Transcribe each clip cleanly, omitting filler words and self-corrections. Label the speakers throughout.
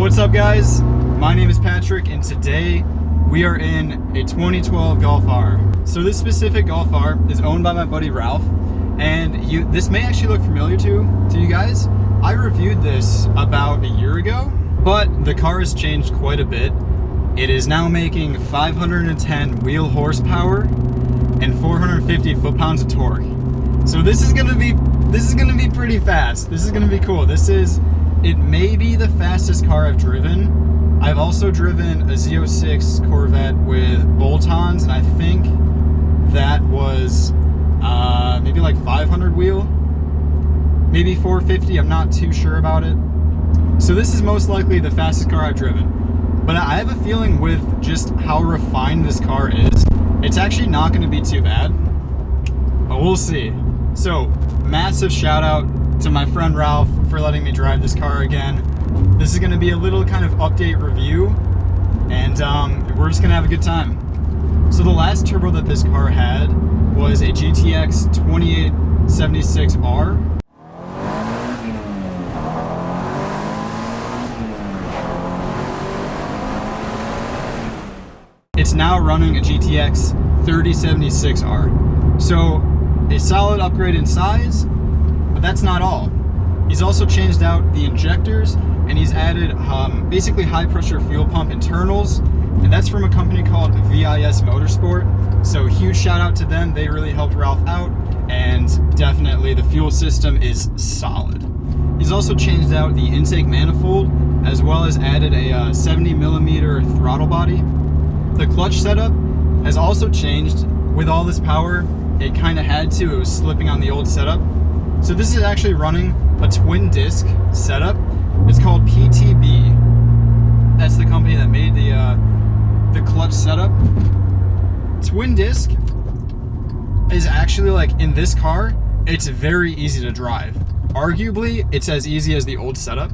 Speaker 1: What's up, guys? My name is Patrick, and today we are in a 2012 Golf R. So this specific Golf R is owned by my buddy Ralph, and this may actually look familiar to you guys. I reviewed this about a year ago, but the car has changed quite a bit. It is now making 510 wheel horsepower and 450 foot-pounds of torque. So this is gonna be pretty fast. This is gonna be cool. It may be the fastest car I've driven. I've also driven a Z06 Corvette with bolt-ons, and I think that was maybe like 500 wheel, maybe 450. I'm not too sure about it. So this is most likely the fastest car I've driven. But I have a feeling with just how refined this car is, it's actually not going to be too bad. But we'll see. So, massive shout out to my friend Ralph for letting me drive this car again. This is going to be a little kind of update review, and we're just going to have a good time. So the last turbo that this car had was a GTX3076R. It's now running a GTX3076R. So a solid upgrade in size, but that's not all. He's also changed out the injectors, and he's added basically high pressure fuel pump internals, and that's from a company called VIS Motorsport. So huge shout out to them. They really helped Ralph out, and definitely the fuel system is solid. He's also changed out the intake manifold, as well as added a 70mm throttle body. The clutch setup has also changed. With all this power, it kind of had to. It was slipping on the old setup. So this is actually running a twin disc setup. It's called PTB. That's the company that made the clutch setup. Twin disc is actually, like, in this car, it's very easy to drive. Arguably, it's as easy as the old setup.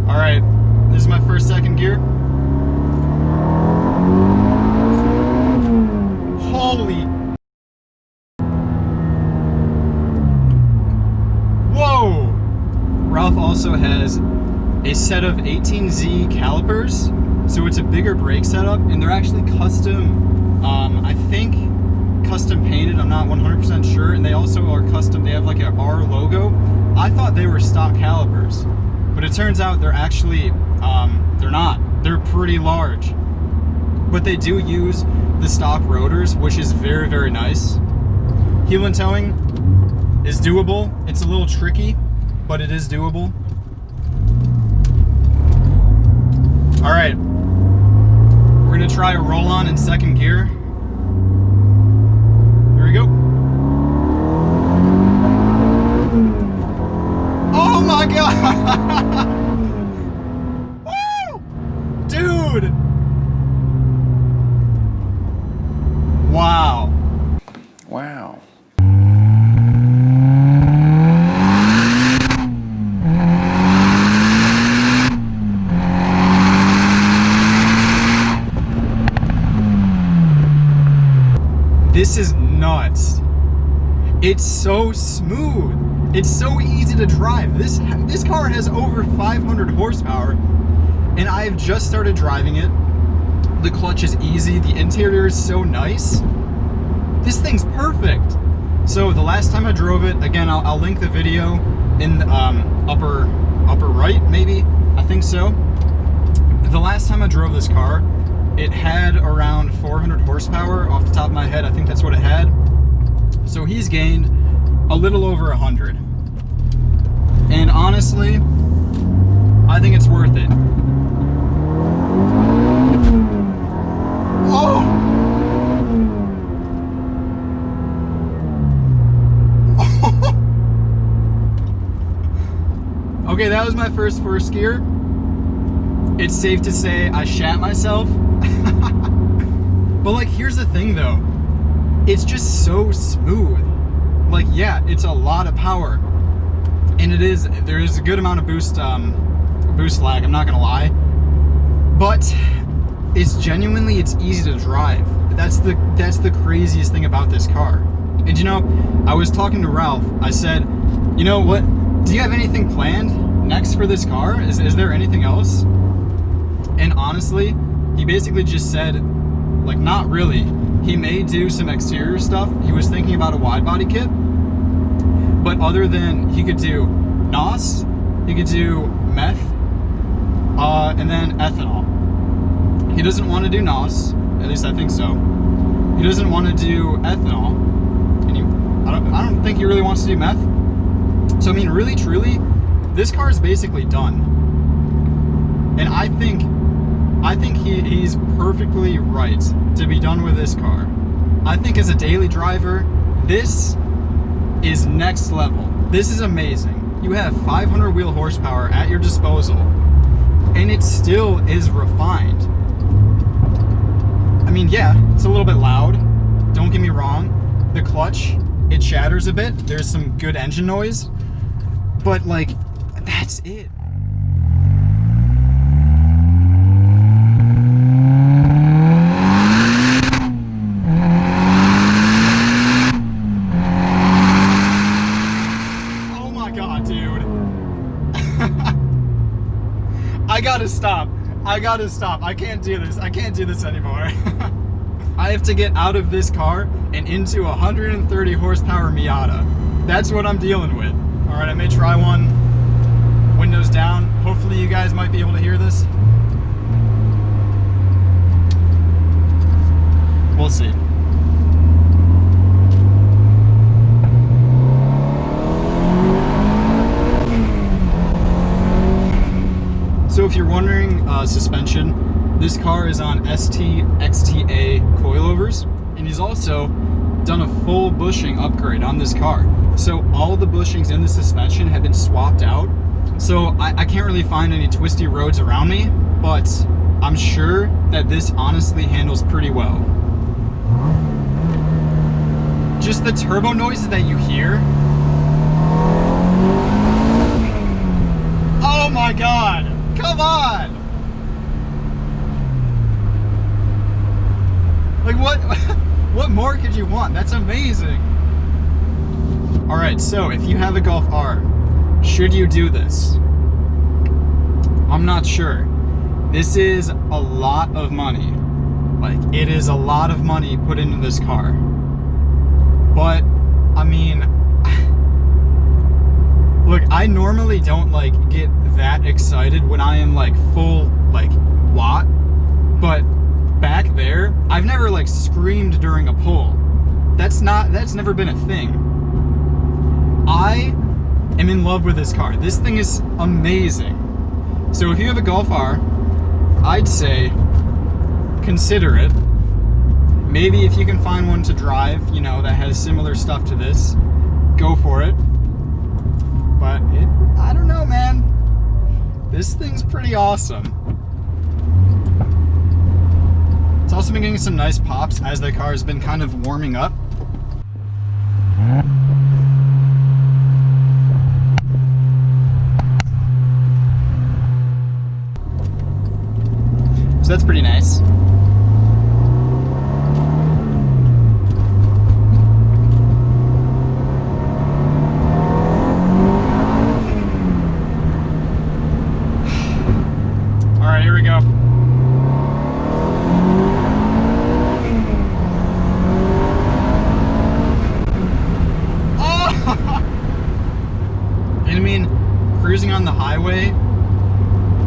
Speaker 1: All right, this is my first second gear. Holy. Whoa! Ralph also has a set of 18Z calipers, so it's a bigger brake setup, and they're actually custom, I think custom painted, I'm not 100% sure, and they also are custom. They have like an R logo. I thought they were stock calipers, but it turns out they're actually, they're not. They're pretty large, but they do use the stock rotors, which is very, very nice. Heel and towing is doable. It's a little tricky, but it is doable. All right, we're gonna try a roll on in second gear. Here we go. Oh my God! Woo! Dude! Wow.
Speaker 2: Wow.
Speaker 1: This is nuts. It's so smooth. It's so easy to drive. This car has over 500 horsepower, and I've just started driving it. The clutch is easy. The interior is so nice. This thing's perfect. So the last time I drove it, again, I'll link the video in the upper right, maybe. I think so. The last time I drove this car, it had around 400 horsepower off the top of my head. I think that's what it had. So he's gained a little over 100. And honestly, I think it's worth it. Oh! Okay, that was my first gear. It's safe to say I shat myself. But like, here's the thing though. It's just so smooth. Like, yeah, it's a lot of power. And there is a good amount of boost lag, I'm not gonna lie. But it's easy to drive. That's the craziest thing about this car. And you know, I was talking to Ralph. I said, you know what? Do you have anything planned next for this car? Is there anything else? And honestly, he basically just said, like, not really. He may do some exterior stuff. He was thinking about a wide body kit, but other than, he could do NOS, he could do meth, and then ethanol. He doesn't want to do NOS, at least I think so. He doesn't want to do ethanol, and I don't think he really wants to do meth. So I mean, really, truly, this car is basically done. And I think he's perfectly right to be done with this car. I think as a daily driver, this is next level. This is amazing. You have 500 wheel horsepower at your disposal, and it still is refined. I mean, yeah, it's a little bit loud. Don't get me wrong. The clutch, it shatters a bit. There's some good engine noise, but like, that's it. I gotta stop. I can't do this. I can't do this anymore. I have to get out of this car and into a 130 horsepower Miata. That's what I'm dealing with. All right, I may try one. Windows down. Hopefully you guys might be able to hear this. We'll see. So if you're wondering, suspension, this car is on XTA Coilovers, and he's also done a full bushing upgrade on this car. So all the bushings in the suspension have been swapped out. So I can't really find any twisty roads around me, but I'm sure that this honestly handles pretty well. Just the turbo noises that you hear. Oh my God, come on. Like what more could you want? That's amazing. All right, so if you have a Golf R, should you do this? I'm not sure. This is a lot of money. Like, it is a lot of money put into this car. But, I mean, look, I normally don't like get that excited when I am like full like watt, but back there, I've never like screamed during a pull. That's never been a thing. I am in love with this car. This thing is amazing. So if you have a Golf R, I'd say consider it. Maybe if you can find one to drive, you know, that has similar stuff to this, go for it. But I don't know, man. This thing's pretty awesome. It's also been getting some nice pops as the car has been kind of warming up. So that's pretty nice. All right, here we go. And I mean, cruising on the highway,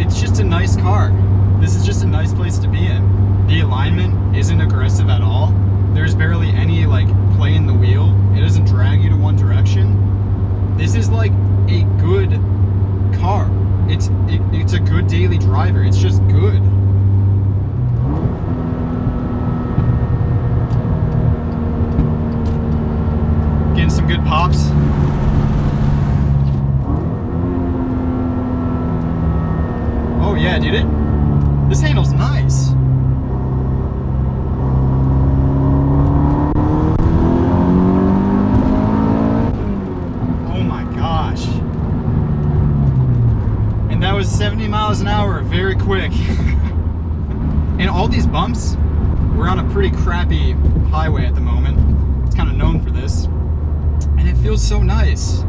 Speaker 1: it's just a nice car. This is just a nice place to be in. The alignment isn't aggressive at all. There's barely any like play in the wheel. It doesn't drag you to one direction. This is like a good car. It's a good daily driver. It's just good. Getting some good pops. Oh yeah, dude, this handles nice. Oh my gosh. And that was 70 miles an hour, very quick. And all these bumps, we're on a pretty crappy highway at the moment. It's kind of known for this. And it feels so nice.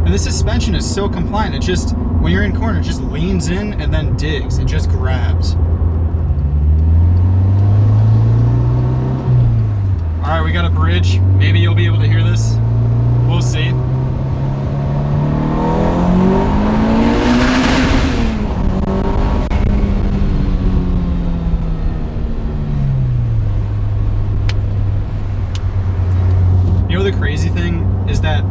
Speaker 1: And And the suspension is so compliant. It just, when you're in corner, it just leans in and then digs. It just grabs. All right, we got a bridge. Maybe you'll be able to hear this. We'll see. You know, the crazy thing is that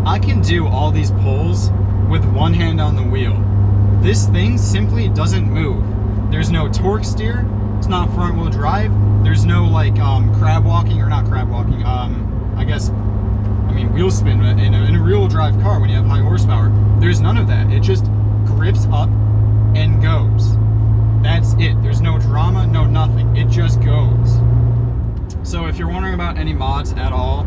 Speaker 1: I can do all these pulls with one hand on the wheel. This thing simply doesn't move. There's no torque steer. It's not front wheel drive. There's no like crab walking, or not crab walking. Wheel spin in a rear wheel drive car when you have high horsepower. There's none of that. It just grips up and goes. That's it. There's no drama, no nothing. It just goes. So if you're wondering about any mods at all,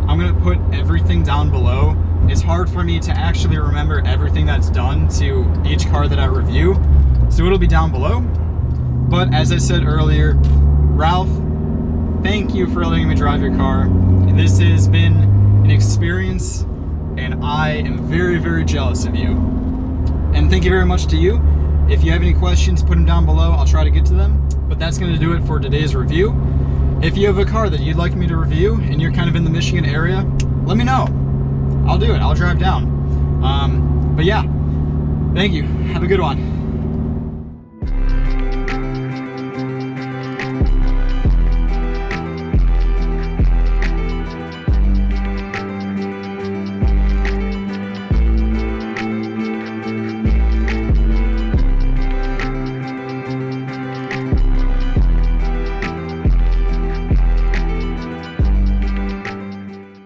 Speaker 1: I'm gonna put everything down below. It's hard for me to actually remember everything that's done to each car that I review, so it'll be down below. But as I said earlier, Ralph, thank you for letting me drive your car. This has been an experience, and I am very, very jealous of you. And thank you very much to you. If you have any questions, put them down below. I'll try to get to them. But that's gonna do it for today's review. If you have a car that you'd like me to review and you're kind of in the Michigan area, let me know. I'll do it. I'll drive down. But yeah, thank you. Have a good one.